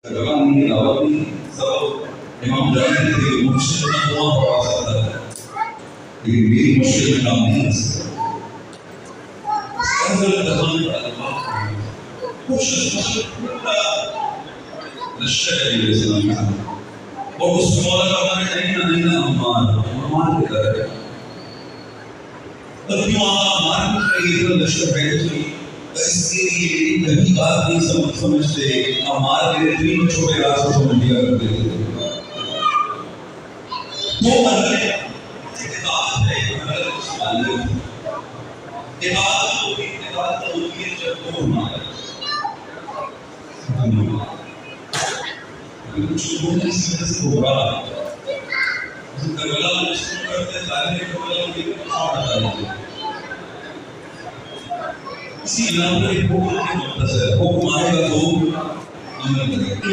زبان کی دعوت کی سبب امام جانتے تھے کہ مشکل میں دعا پڑھا سکتا ہے، لیکن میری مشکل میں کام نہیں آ سکتا۔ حضرت کوشش الشيخ علیہ السلام اور اس مولا کا فرمایا نہیں عمار کی طرح اور کیوں عمار کی طرح لشکر ہے اس لیے کبھی بات نہیں سمجھتے عمار کے تین چھوٹے راستے سمجھ لیا کرتے تھے۔ وہ مرحلے عبادت ہے، عبادت ہوتی ہے جب وہ ہمارا کچھ لوگوں نے اس وجہ سے گھبرا کربلا میں شروع کرتے ظاہر کربلا میں چھوڑ ڈالا۔ اسی نام پر ایک حکم ہے، حکم آئے گا تو عمل کرے۔